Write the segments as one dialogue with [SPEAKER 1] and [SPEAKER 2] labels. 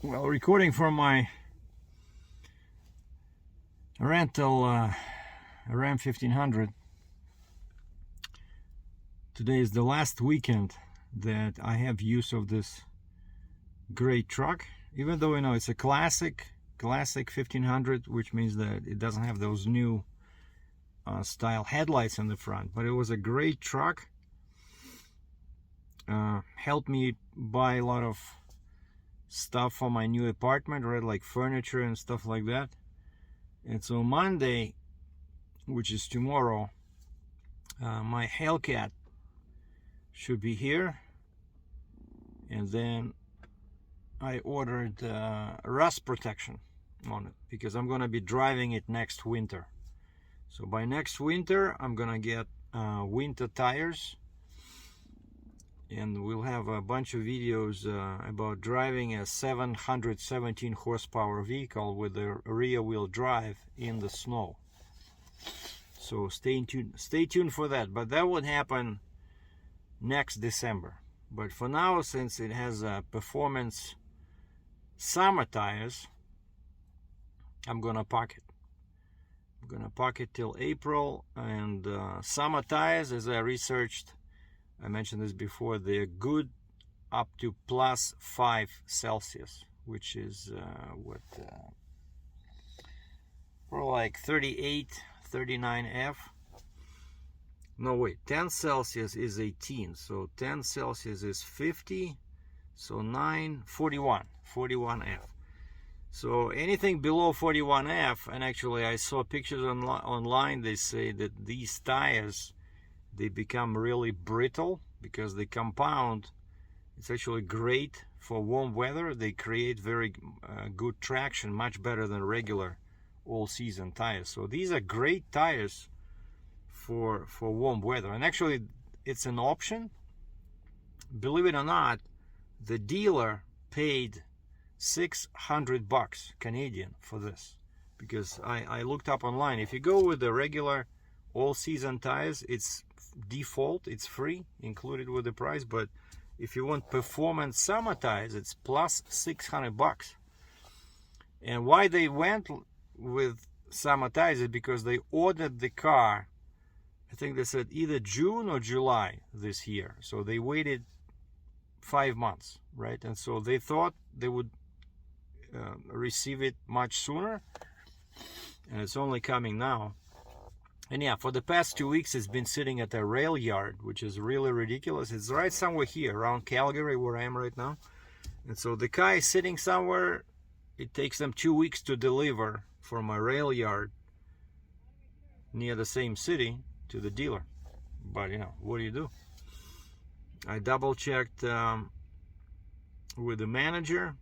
[SPEAKER 1] Well, recording from my rental Ram 1500. Today is the last weekend that I have use of this great truck, even though it's a classic 1500, which means that it doesn't have those new style headlights in the front, but it was a great truck. Helped me buy a lot of stuff for my new apartment, right, like furniture and stuff like that. And so Monday, which is tomorrow, my Hellcat should be here, and then I ordered rust protection on it because I'm gonna be driving it next winter. So by next winter I'm gonna get winter tires, and we'll have a bunch of videos about driving a 717 horsepower vehicle with a rear wheel drive in the snow. So stay tuned for that, but that would happen next December. But for now, since it has performance summer tires, I'm gonna park it. I'm gonna park it till April. And summer tires, as I researched, I mentioned this before, they're good up to +5 Celsius, which is for like 38, 39 F. No, wait, 10 Celsius is 18, so 10 Celsius is 50, so 41 F. So anything below 41 F, and actually I saw pictures online, they say that these tires, they become really brittle because the compound, it's actually great for warm weather. They create very good traction, much better than regular all-season tires. So these are great tires for warm weather. And actually it's an option. Believe it or not, the dealer paid $600 Canadian for this, because I looked up online. If you go with the regular all-season tires, it's default, it's free, included with the price. But if you want performance summer tires, it's plus $600. And why they went with summer tires is because they ordered the car, I think they said either June or July this year. So they waited 5 months, right? And so they thought they would receive it much sooner, and it's only coming now. And yeah, for the past 2 weeks it's been sitting at a rail yard, which is really ridiculous. It's right somewhere here around Calgary, where I am right now. And so the car is sitting somewhere. It takes them 2 weeks to deliver from a rail yard near the same city to the dealer. But what do you do? I double checked with the manager,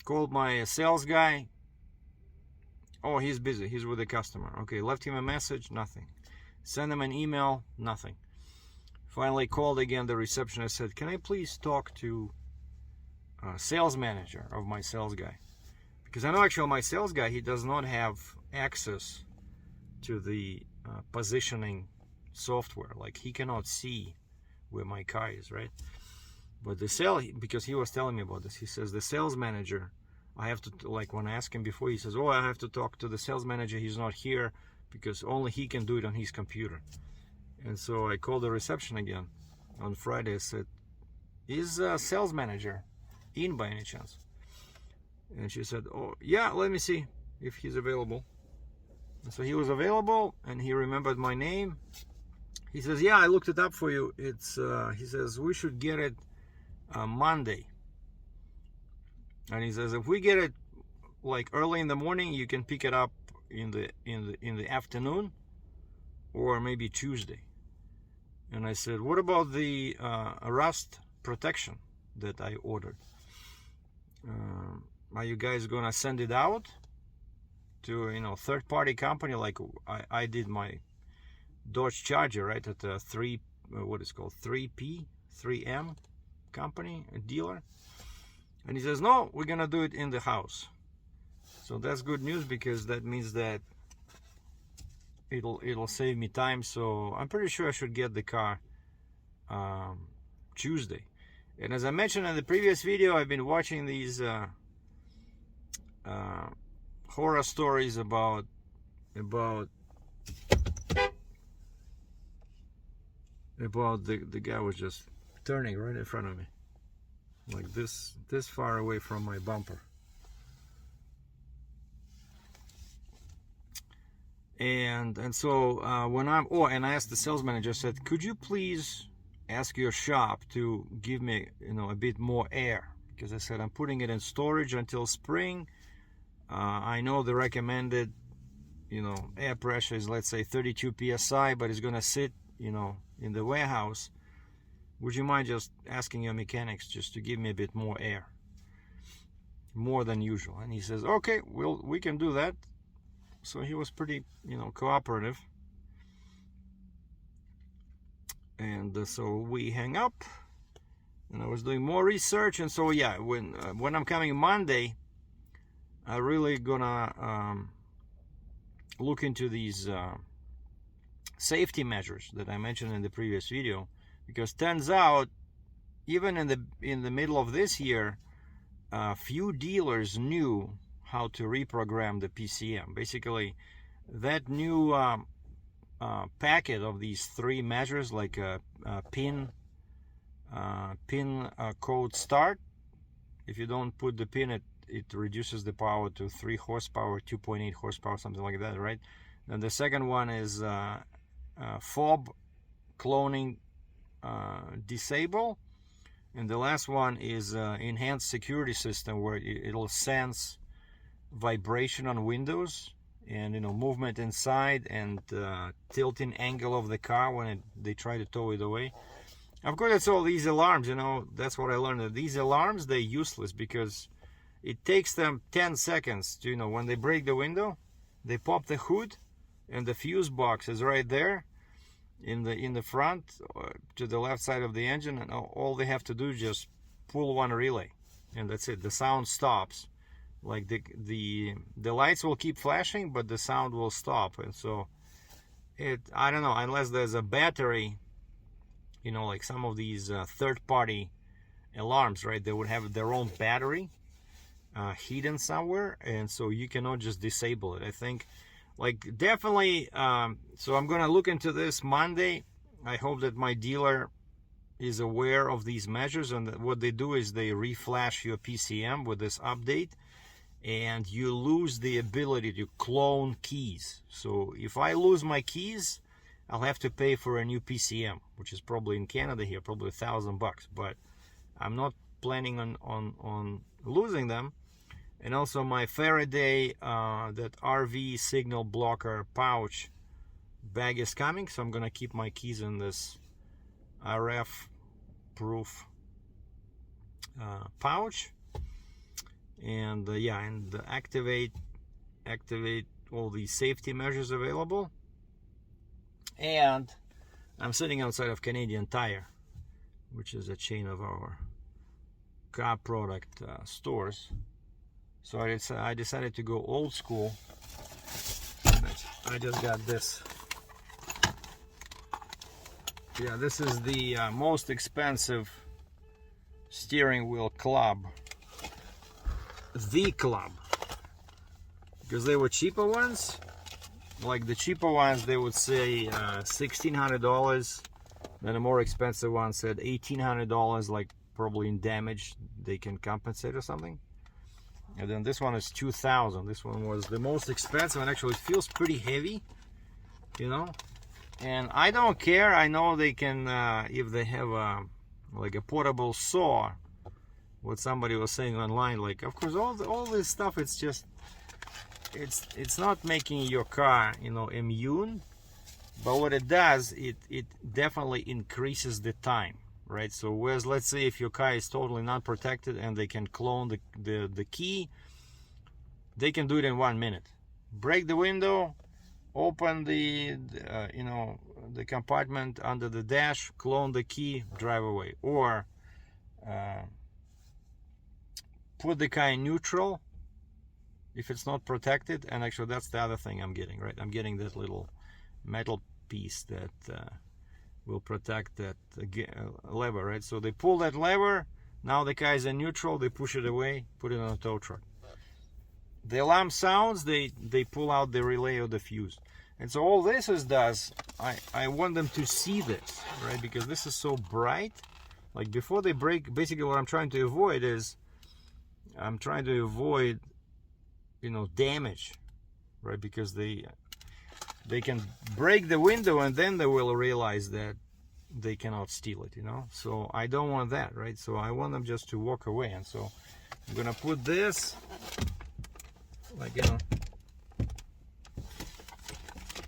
[SPEAKER 1] called my sales guy. Oh, he's busy, he's with a customer. Okay, left him a message, nothing. Send him an email, nothing. Finally called again the receptionist, said, can I please talk to sales manager of my sales guy? Because I know actually my sales guy, he does not have access to the positioning software. Like, he cannot see where my car is, right? But the because he was telling me about this, he says the sales manager, I have to, like, when I asked him before, he says, oh, I have to talk to the sales manager, he's not here, because only he can do it on his computer. And so I called the reception again on Friday. I said, is sales manager in by any chance? And she said, oh yeah, let me see if he's available. And so he was available, and he remembered my name. He says, yeah, I looked it up for you. It's he says we should get it Monday. And he says, if we get it like early in the morning, you can pick it up in the afternoon, or maybe Tuesday. And I said, what about the rust protection that I ordered? Are you guys gonna send it out to third-party company like I did my Dodge Charger, right, at a 3M company, a dealer? And he says, no, we're gonna do it in the house. So that's good news, because that means that it'll save me time. So I'm pretty sure I should get the car Tuesday. And as I mentioned in the previous video, I've been watching these horror stories about the guy was just turning right in front of me, like this far away from my bumper. And so when and I asked the sales manager, I said, could you please ask your shop to give me, a bit more air, because I said I'm putting it in storage until spring. I know the recommended air pressure is, let's say, 32 psi, but it's gonna sit in the warehouse. Would you mind just asking your mechanics just to give me a bit more air, more than usual? And he says, okay, we can do that. So he was pretty cooperative. And so we hang up, and I was doing more research. And so yeah, when I'm coming Monday, I'm really gonna look into these safety measures that I mentioned in the previous video, because turns out even in the middle of this year, few dealers knew how to reprogram the PCM. Basically, that new packet of these 3 measures, like pin code start. If you don't put the pin, it reduces the power to 3 horsepower, 2.8 horsepower, something like that, right? And the second one is fob cloning disable, and the last one is enhanced security system, where it'll sense vibration on windows and movement inside, and tilting angle of the car when they try to tow it away. Of course, it's all these alarms. That's what I learned, that these alarms, they're useless, because it takes them 10 seconds to when they break the window, they pop the hood, and the fuse box is right there in the front to the left side of the engine, and all they have to do is just pull one relay, and that's it. The sound stops. Like the lights will keep flashing, but the sound will stop. And so I don't know, unless there's a battery, like some of these third-party alarms, right? They would have their own battery hidden somewhere, and so you cannot just disable it. I think, like, definitely. So I'm gonna look into this Monday. I hope that my dealer is aware of these measures, and what they do is they reflash your PCM with this update, and you lose the ability to clone keys. So if I lose my keys, I'll have to pay for a new PCM, which is probably in Canada here, probably $1,000 bucks. But I'm not planning on losing them. And also my Faraday, that RV signal blocker pouch bag is coming, so I'm gonna keep my keys in this RF proof pouch. And yeah, and activate all the safety measures available. And I'm sitting outside of Canadian Tire, which is a chain of our car product stores. So I decided to go old school. I just got this. Yeah, this is the most expensive steering wheel club. The club, because they were cheaper ones. Like the cheaper ones, they would say $1,600. Then the more expensive ones said $1,800, like probably in damage they can compensate or something. And then this one is $2,000. This one was the most expensive, and actually it feels pretty heavy, And I don't care. I know they can, if they have like a portable saw. What somebody was saying online, like, of course, all this stuff, it's just, it's not making your car, immune, but what it does, it definitely increases the time, right? So whereas, let's say if your car is totally not protected and they can clone the key, they can do it in 1 minute. Break the window, open the compartment under the dash, clone the key, drive away. Or put the car in neutral if it's not protected. And actually that's the other thing I'm getting, right? I'm getting this little metal piece that will protect that lever, right? So they pull that lever. Now the car is in neutral. They push it away, put it on a tow truck. The alarm sounds. They pull out the relay or the fuse. And so all this does, I want them to see this, right? Because this is so bright. Like before they break, basically what I'm trying to avoid is, I'm trying to avoid, you know, damage, right? Because they can break the window and then they will realize that they cannot steal it, you know? So I don't want that, right? So I want them just to walk away. And so I'm gonna put this, like, you know,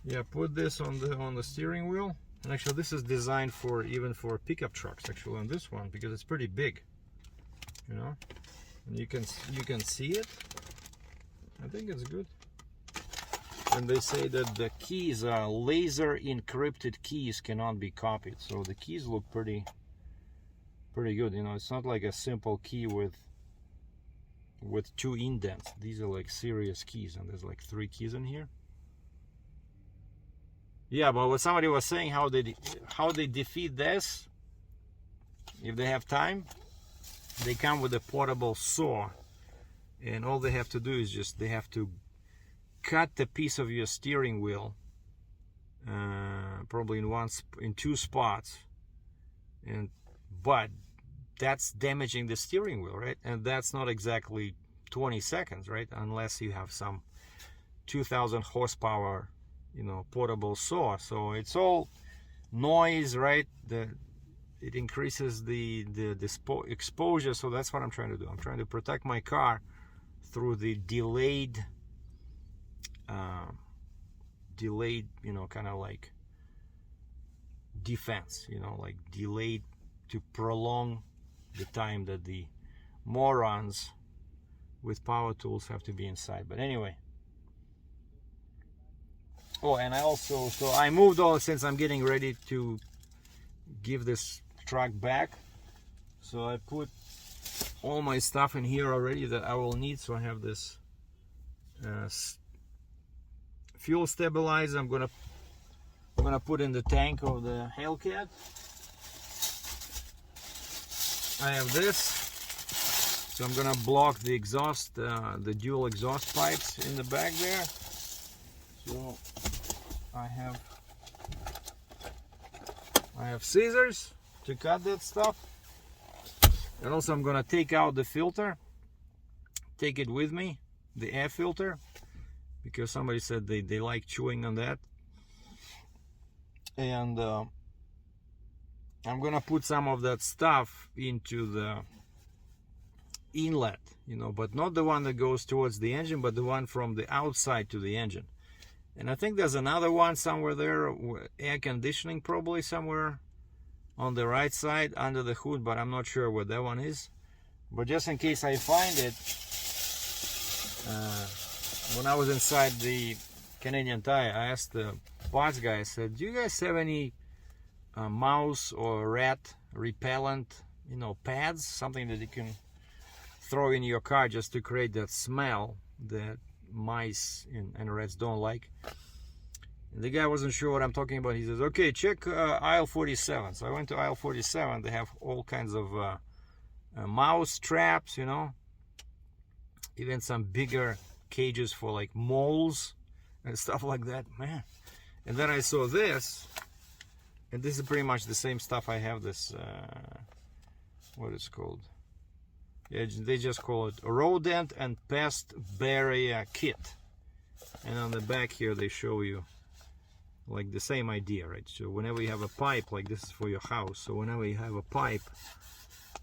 [SPEAKER 1] yeah, put this on the steering wheel. And actually this is designed for even for pickup trucks actually on this one, because it's pretty big, you know, and you can see it. I think it's good. And they say that the keys are laser encrypted keys, cannot be copied. So the keys look pretty good, you know. It's not like a simple key with 2 indents. These are like serious keys, and there's like 3 keys in here. Yeah, but what somebody was saying, how they defeat this, if they have time, they come with a portable saw, and all they have to do is just, they have to cut the piece of your steering wheel, probably in 2 spots, but that's damaging the steering wheel, right? And that's not exactly 20 seconds, right? Unless you have some 2,000 horsepower, you know, portable saw. So it's all noise, right? It increases the exposure. So that's what I'm trying to do. I'm trying to protect my car through the delayed, you know, kind of like defense, you know, like delayed to prolong the time that the morons with power tools have to be inside. But anyway. Oh, and I also, so I moved all, since I'm getting ready to give this truck back. So I put all my stuff in here already that I will need. So I have this fuel stabilizer. I'm gonna put in the tank of the Hellcat. I have this. So I'm gonna block the exhaust, the dual exhaust pipes in the back there. So I have scissors to cut that stuff, and also I'm gonna take out the filter, take it with me, the air filter, because somebody said they like chewing on that. And I'm gonna put some of that stuff into the inlet, you know, but not the one that goes towards the engine, but the one from the outside to the engine. And I think there's another one somewhere there, air conditioning, probably somewhere on the right side under the hood, but I'm not sure what that one is. But just in case I find it, when I was inside the Canadian Tire, I asked the parts guy, I said, do you guys have any mouse or rat repellent, you know, pads, something that you can throw in your car just to create that smell that mice and rats don't like? And the guy wasn't sure what I'm talking about. He says, okay, check aisle 47. So I went to aisle 47. They have all kinds of mouse traps, you know, even some bigger cages for like moles and stuff like that, man. And then I saw this, and this is pretty much the same stuff. I have this, what it's called, yeah, they just call it Rodent and Pest Barrier Kit. And on the back here they show you like the same idea, right? So whenever you have a pipe, like this is for your house, so whenever you have a pipe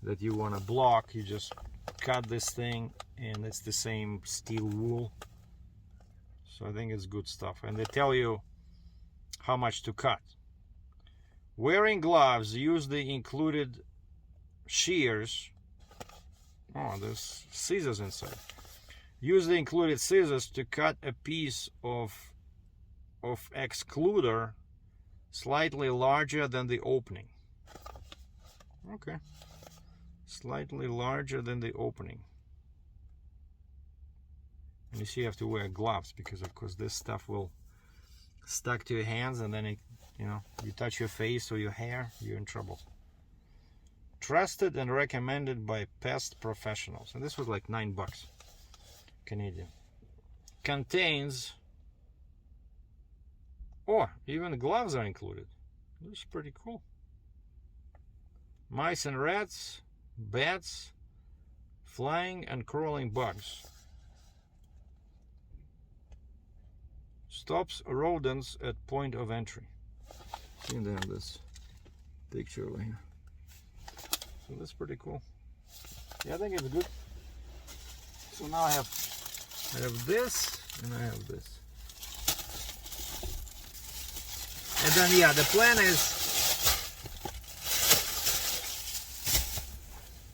[SPEAKER 1] that you want to block, you just cut this thing, and it's the same steel wool. So I think it's good stuff. And they tell you how much to cut. Wearing gloves, use the included shears. Oh, there's scissors inside. Use the included scissors to cut a piece of excluder slightly larger than the opening. Okay. Slightly larger than the opening. And you see, you have to wear gloves because, of course, this stuff will stuck to your hands, and then it You know, you touch your face or your hair, you're in trouble. Trusted and recommended by pest professionals. And this was like $9 Canadian. Contains, oh, even gloves are included. This is pretty cool. Mice and rats, bats, flying and crawling bugs. Stops rodents at point of entry. And then this picture over here. So that's pretty cool. Yeah, I think it's good. So now I have this and I have this. And then yeah, the plan is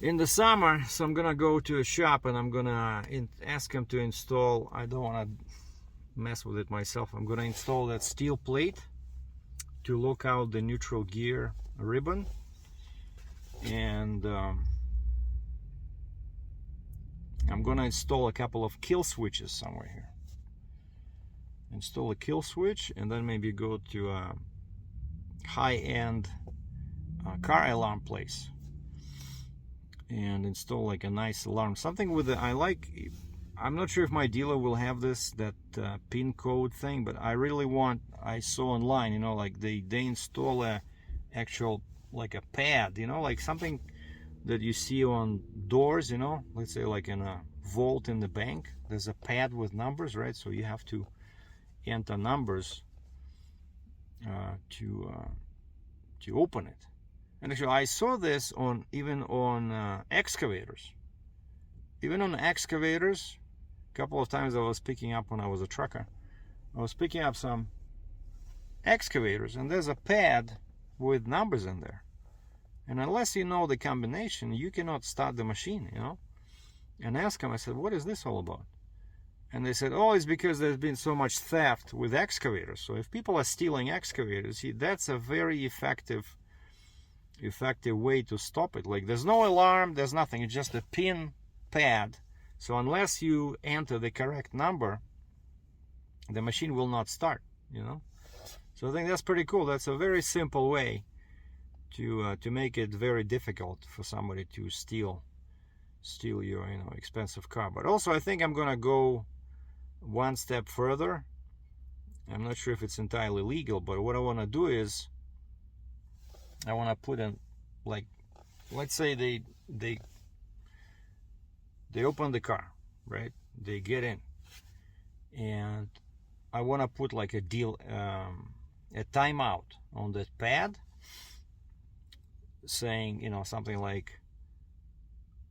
[SPEAKER 1] in the summer, so I'm gonna go to a shop and I'm gonna ask him to install, I don't wanna mess with it myself, I'm gonna install that steel plate to lock out the neutral gear ribbon. And I'm gonna install a couple of kill switches somewhere here. Install a kill switch and then maybe go to a high-end car alarm place and install like a nice alarm, something with the, I'm not sure if my dealer will have that pin code thing, but I really want, I saw online, you know, like they install a actual, like a pad, you know, like something that you see on doors, you know, let's say like in a vault in the bank, there's a pad with numbers, right? So you have to enter numbers to open it. And actually I saw this on even on excavators. Even on excavators, a couple of times I was picking up when I was a trucker, I was picking up some excavators and there's a pad with numbers in there. And unless you know the combination, you cannot start the machine, you know. And I asked them, I said, what is this all about? And they said, oh, it's because there's been so much theft with excavators. So if people are stealing excavators, that's a very effective way to stop it. Like there's no alarm, there's nothing, it's just a pin pad. So unless you enter the correct number, the machine will not start, you know. So I think that's pretty cool. That's a very simple way to make it very difficult for somebody to steal your, you know, expensive car. But also I think I'm gonna go one step further. I'm not sure if it's entirely legal, but what I want to do is I want to put in, like, let's say they open the car, right? They get in, and I want to put like a timeout on that pad, saying, you know, something like,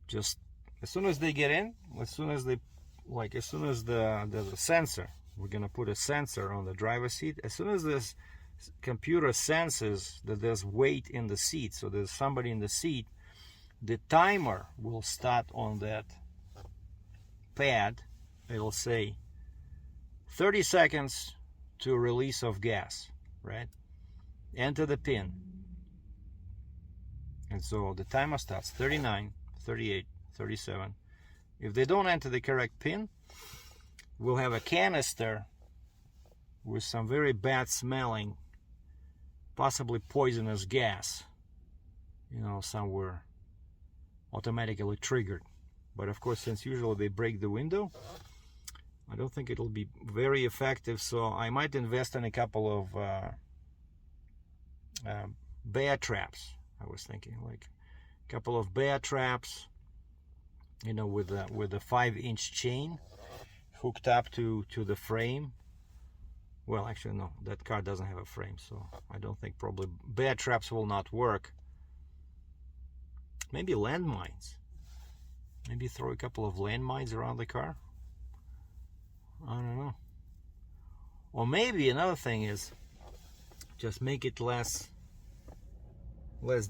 [SPEAKER 1] just as soon as they get in, as soon as the sensor, we're gonna put a sensor on the driver's seat. As soon as this computer senses that there's weight in the seat, so there's somebody in the seat, the timer will start on that pad. It'll say 30 seconds to release of gas, right? Enter the pin. And so the timer starts 39, 38, 37. If they don't enter the correct pin, we'll have a canister with some very bad smelling, possibly poisonous gas, you know, somewhere automatically triggered. But of course, since usually they break the window, I don't think it'll be very effective. So I might invest in a couple of bear traps. I was thinking like a couple of bear traps, you know, with a 5-inch chain hooked up to the frame. Well, actually no, that car doesn't have a frame, so I don't think, probably bear traps will not work. Maybe landmines. Maybe throw a couple of landmines around the car. I don't know. Or maybe another thing is just make it less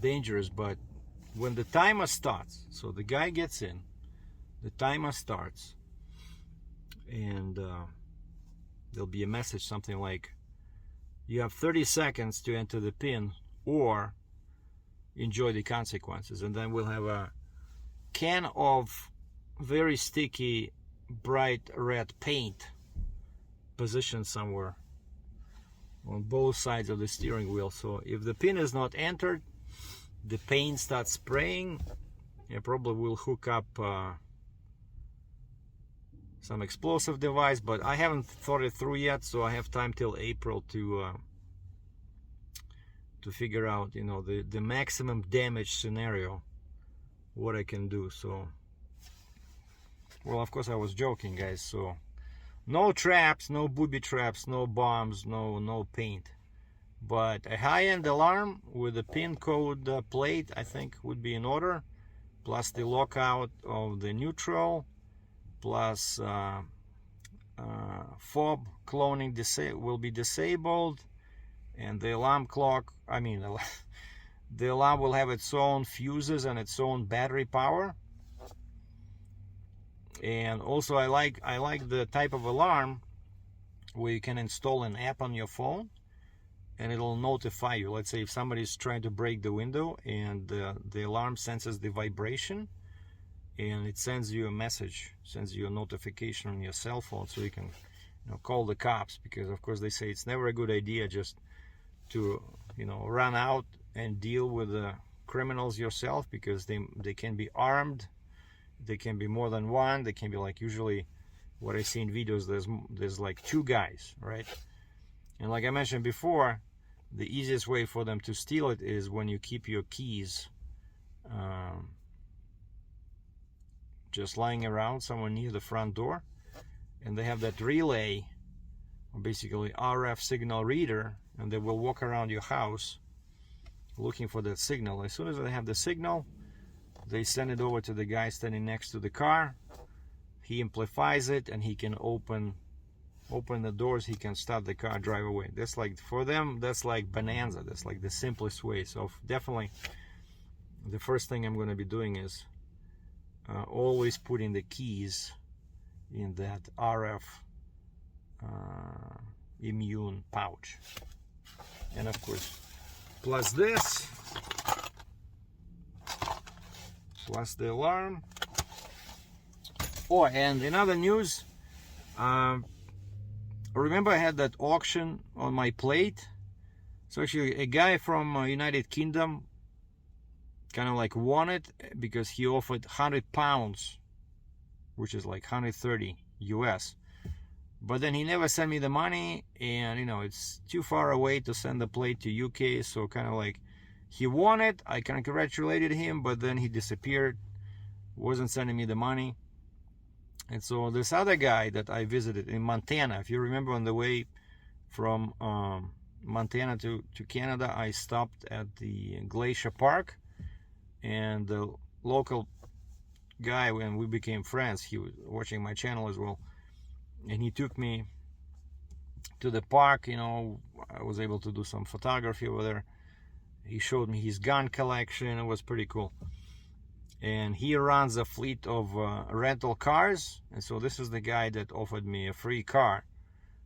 [SPEAKER 1] dangerous. But when the timer starts, so the guy gets in, the timer starts, and there'll be a message, something like, you have 30 seconds to enter the pin or enjoy the consequences. And then we'll have a can of very sticky bright red paint positioned somewhere on both sides of the steering wheel. So if the pin is not entered, the paint starts spraying. I probably will hook up some explosive device, but I haven't thought it through yet, so I have time till April to figure out, you know, the maximum damage scenario, what I can do. So, well, of course I was joking, guys. So no traps, no booby traps, no bombs, no paint, but a high-end alarm with a pin code plate I think would be in order, plus the lockout of the neutral, plus fob cloning will be disabled, and the alarm clock, I mean the alarm will have its own fuses and its own battery power. And also I like the type of alarm where you can install an app on your phone and it'll notify you. Let's say if somebody's trying to break the window, and the alarm senses the vibration and it sends you a message, sends you a notification on your cell phone, so you can, you know, call the cops. Because of course they say it's never a good idea just to, you know, run out and deal with the criminals yourself, because they can be armed. They can be more than one. They can be like, usually what I see in videos, there's like 2 guys, right? And like I mentioned before, the easiest way for them to steal it is when you keep your keys just lying around somewhere near the front door, and they have that relay, or basically RF signal reader, and they will walk around your house looking for that signal. As soon as they have the signal, they send it over to the guy standing next to the car. He amplifies it and he can open the doors. He can start the car, drive away. That's like, for them, that's like bonanza. That's like the simplest way. So definitely the first thing I'm going to be doing is always putting the keys in that RF immune pouch. And of course, plus this, plus the alarm. Oh, and in other news, remember I had that auction on my plate? So actually a guy from United Kingdom kind of like won it, because he offered 100 pounds, which is like 130 US. But then he never sent me the money, and you know, it's too far away to send the plate to UK. So kind of like, he won it, I congratulated him, but then he disappeared, wasn't sending me the money. And so this other guy that I visited in Montana, if you remember, on the way from Montana to Canada, I stopped at the Glacier Park, and the local guy, when we became friends, he was watching my channel as well, and he took me to the park. You know, I was able to do some photography over there. He showed me his gun collection. It was pretty cool. And he runs a fleet of rental cars, and so this is the guy that offered me a free car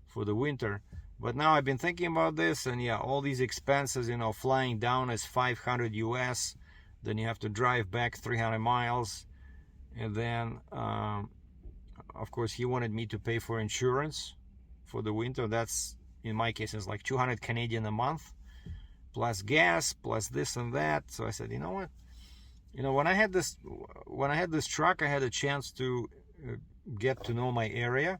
[SPEAKER 1] for the winter. But now I've been thinking about this, and yeah, all these expenses, you know, flying down is 500 US, then you have to drive back 300 miles, and then of course he wanted me to pay for insurance for the winter. That's, in my case, it's like 200 Canadian a month, plus gas, plus this and that. So I said, you know what, you know, when I had this truck, I had a chance to get to know my area.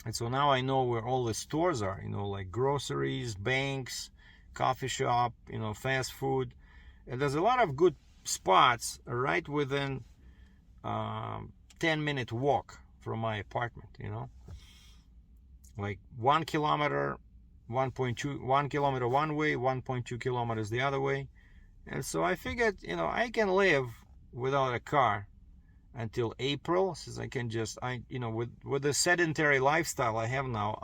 [SPEAKER 1] And so now I know where all the stores are, you know, like groceries, banks, coffee shop, you know, fast food. And there's a lot of good spots right within 10-minute walk from my apartment, you know, like 1 kilometer, 1 kilometer one way, 1.2 kilometers the other way. And so I figured, you know, I can live without a car until April, since I can just, you know, with the sedentary lifestyle I have now,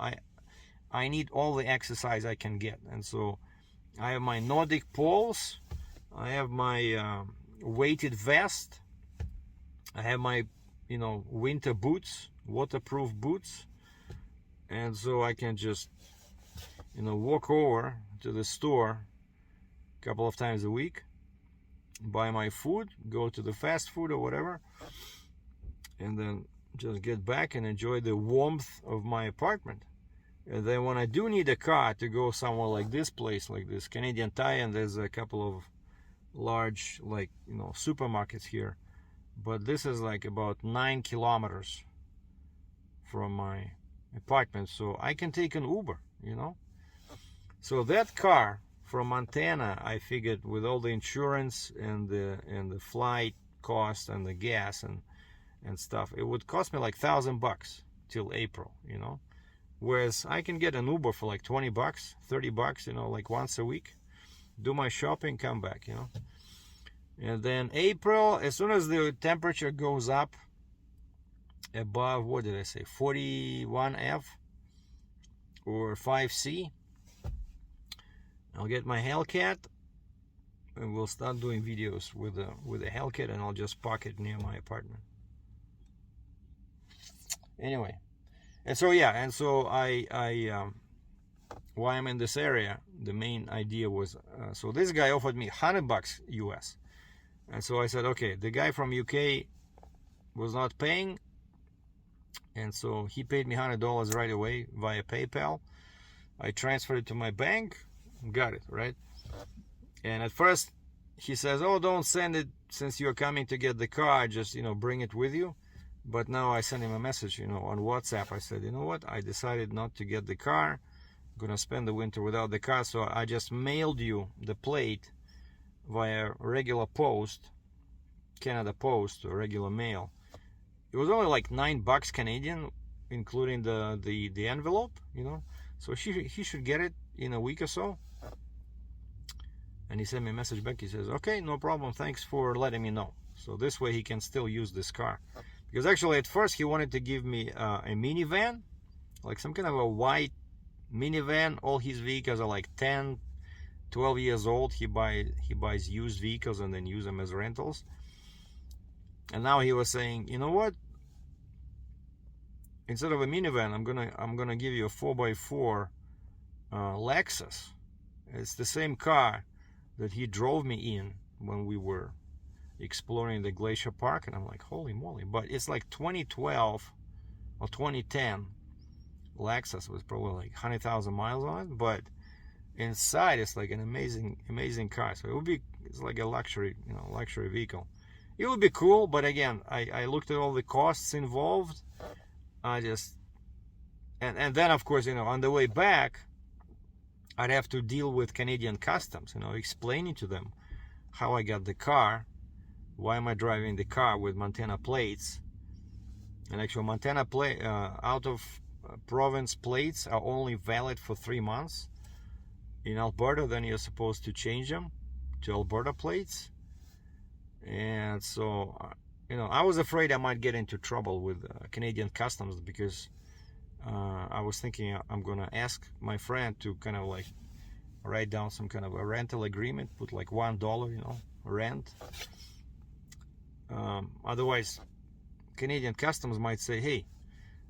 [SPEAKER 1] I need all the exercise I can get. And so I have my Nordic poles, I have my weighted vest, I have my, you know, winter boots, waterproof boots, and so I can just, you know, walk over to the store a couple of times a week, buy my food, go to the fast food or whatever, and then just get back and enjoy the warmth of my apartment. And then when I do need a car to go somewhere like this place, like this Canadian Tire, and there's a couple of large, like, you know, supermarkets here, but this is like about 9 kilometers from my apartment, so I can take an Uber, you know. So that car from Montana, I figured with all the insurance and the flight cost and the gas and stuff, it would cost me like $1,000 till April, you know. Whereas I can get an Uber for like $20, $30, you know, like once a week, do my shopping, come back, you know. And then April, as soon as the temperature goes up above, what did I say, 41F or 5C, I'll get my Hellcat and we'll start doing videos with the Hellcat, and I'll just park it near my apartment. Anyway, and so yeah, and so why I'm in this area, the main idea was, so this guy offered me $100 US, and so I said, okay, the guy from UK was not paying, and so he paid me $100 right away via PayPal. I transferred it to my bank, got it, right? And at first he says, oh, don't send it since you're coming to get the car, just, you know, bring it with you. But now I sent him a message, you know, on WhatsApp. I said, you know what, I decided not to get the car. I'm gonna spend the winter without the car, so I just mailed you the plate via regular post, Canada Post, or regular mail. It was only like $9 Canadian, including the envelope, you know. So he should get it in a week or so. And he sent me a message back. He says, okay, no problem, thanks for letting me know. So this way he can still use this car. Because actually at first he wanted to give me a minivan, like some kind of a white minivan. All his vehicles are like 10, 12 years old. He buys used vehicles and then use them as rentals. And now he was saying, you know what? Instead of a minivan, I'm gonna give you a 4x4 Lexus. It's the same car that he drove me in when we were exploring the Glacier Park, and I'm like, holy moly. But it's like 2012 or 2010 Lexus, was probably like 100,000 miles on it, but inside it's like an amazing car. So it's like a luxury, you know, luxury vehicle. It would be cool, but again, I looked at all the costs involved. And then of course, you know, on the way back I'd have to deal with Canadian customs, you know, explaining to them how I got the car, why am I driving the car with Montana plates. And actually Montana out of province plates are only valid for 3 months. In Alberta, then you're supposed to change them to Alberta plates. And so, you know, I was afraid I might get into trouble with Canadian customs, because I was thinking I'm gonna ask my friend to kind of like write down some kind of a rental agreement, put like $1, you know, rent. Otherwise Canadian customs might say, hey,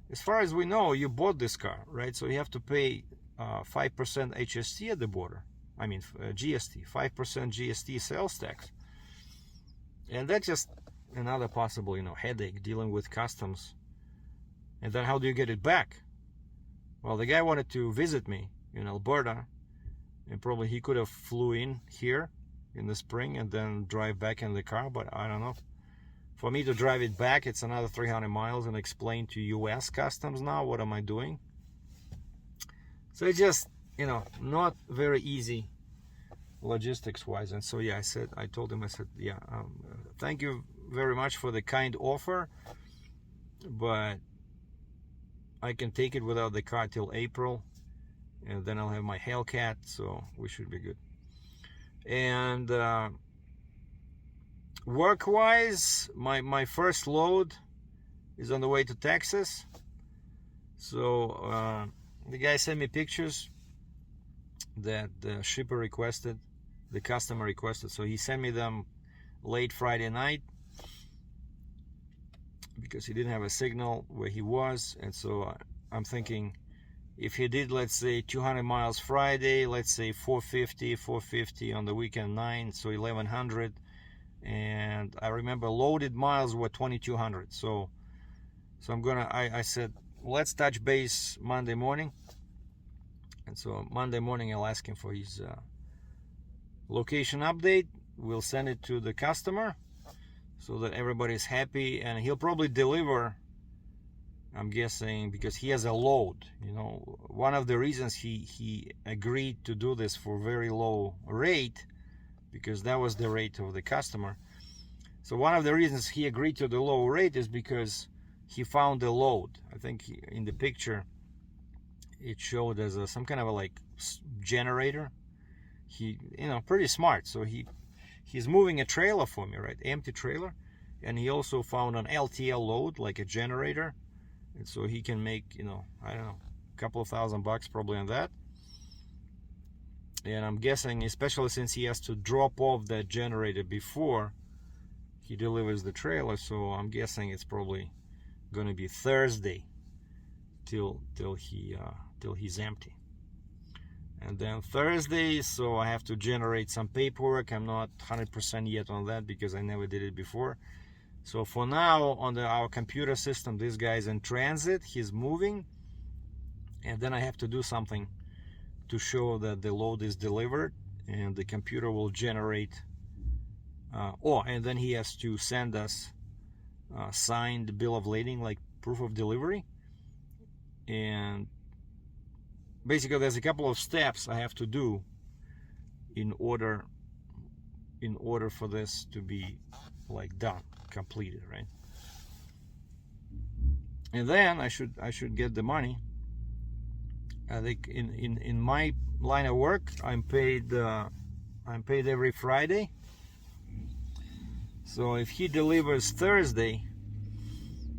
[SPEAKER 1] as far as we know, you bought this car, right? So you have to pay 5% HST at the border. I mean GST, 5% GST sales tax. And that's just another possible, you know, headache, dealing with customs. And then how do you get it back? Well, the guy wanted to visit me in Alberta, and probably he could have flew in here in the spring and then drive back in the car, but I don't know. For me to drive it back, it's another 300 miles and explain to US customs now what am I doing. So it's just, you know, not very easy logistics wise. And so yeah, I told him, yeah, thank you very much for the kind offer, but I can take it without the car till April, and then I'll have my Hellcat, so we should be good. And work-wise, my first load is on the way to Texas. So the guy sent me pictures that the shipper requested, the customer requested. So he sent me them late Friday night, because he didn't have a signal where he was. And so I'm thinking, if he did, let's say 200 miles Friday, let's say 450 on the weekend 9, so 1100. And I remember loaded miles were 2200. So I'm gonna, I said, let's touch base Monday morning And so Monday morning I'll ask him for his location update. We'll send it to the customer so that everybody's happy, and he'll probably deliver, I'm guessing, because he has a load. You know, one of the reasons he agreed to do this for very low rate, because that was the rate of the customer. So one of the reasons he agreed to the low rate is because he found a load. I think in the picture it showed as some kind of a like generator. He, you know, pretty smart. So he's moving a trailer for me, right? Empty trailer. And he also found an LTL load, like a generator. And so he can make, you know, I don't know, a couple of $1,000 probably on that. And I'm guessing, especially since he has to drop off that generator before he delivers the trailer, so I'm guessing it's probably going to be Thursday till he's empty. And then Thursday, so I have to generate some paperwork. I'm not 100% yet on that because I never did it before. So for now, on our computer system, this guy's in transit, he's moving, and then I have to do something to show that the load is delivered, and the computer will generate and then he has to send us signed bill of lading, like proof of delivery. And basically there's a couple of steps I have to do in order for this to be like done, completed, right? And then I should get the money. I think in my line of work, I'm paid every Friday. So if he delivers Thursday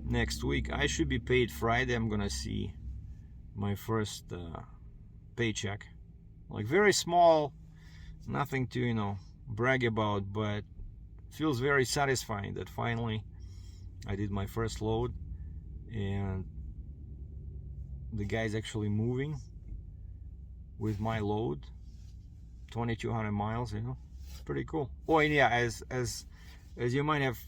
[SPEAKER 1] next week, I should be paid Friday. I'm gonna see my first paycheck, like very small, nothing to, you know, brag about, but feels very satisfying that finally I did my first load and the guy's actually moving with my load, 2,200 miles, you know, pretty cool. Oh, and yeah, as you might have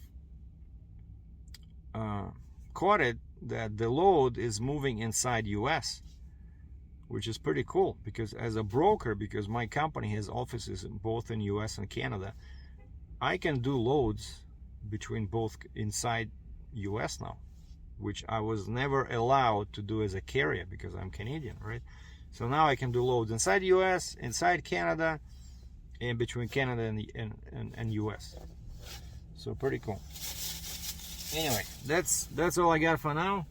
[SPEAKER 1] caught it, that the load is moving inside US, which is pretty cool, because as a broker, because my company has offices both in US and Canada, I can do loads between both inside US now, which I was never allowed to do as a carrier because I'm Canadian, right? So now I can do loads inside US, inside Canada, and between Canada and US. So pretty cool. Anyway, that's all I got for now.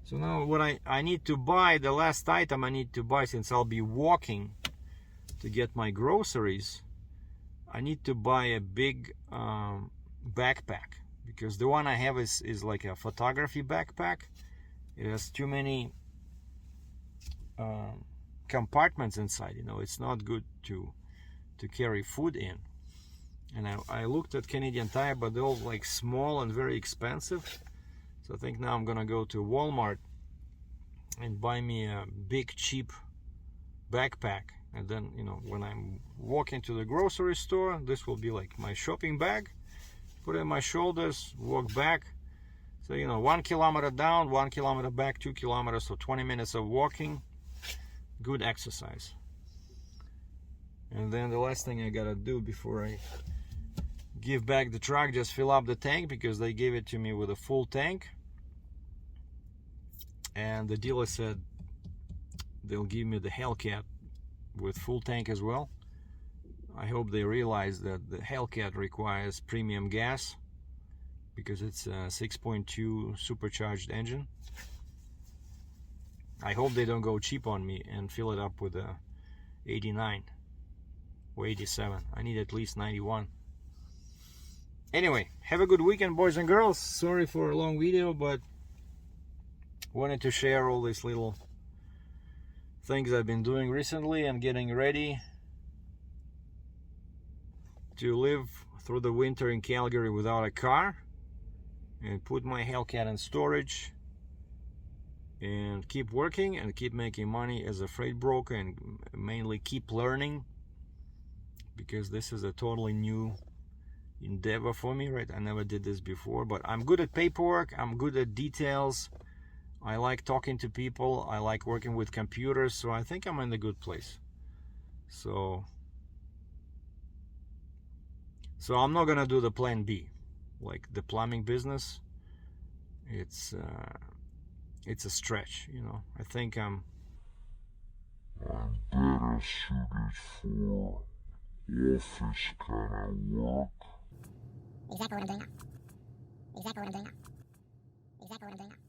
[SPEAKER 1] So now what I need to buy, the last item I need to buy, since I'll be walking to get my groceries, I need to buy a big backpack, because the one I have is like a photography backpack. It has too many compartments inside, you know. It's not good to carry food in. And I looked at Canadian Tire, but they're all like small and very expensive. So I think now I'm gonna go to Walmart and buy me a big cheap backpack. And then, you know, when I'm walking to the grocery store, this will be like my shopping bag. Put it on my shoulders, walk back. So, you know, 1 kilometer down, 1 kilometer back, 2 kilometers, so 20 minutes of walking. Good exercise. And then the last thing I gotta do before I give back the truck, just fill up the tank, because they gave it to me with a full tank. And the dealer said they'll give me the Hellcat with full tank as well. I hope they realize that the Hellcat requires premium gas, because it's a 6.2 supercharged engine. I hope they don't go cheap on me and fill it up with a 89 or 87. I need at least 91. Anyway, have a good weekend, boys and girls. Sorry for a long video, but wanted to share all these little things I've been doing recently and getting ready to live through the winter in Calgary without a car, and put my Hellcat in storage and keep working and keep making money as a freight broker, and mainly keep learning, because this is a totally new endeavor for me, right? I never did this before, but I'm good at paperwork, I'm good at details, I like talking to people. I like working with computers. So I think I'm in a good place. So I'm not gonna do the plan B, like the plumbing business. It's a stretch, you know. I think I'm better suited for office kind of work. Exactly what I'm doing now. Exactly what I'm doing now. Exactly what I'm doing now.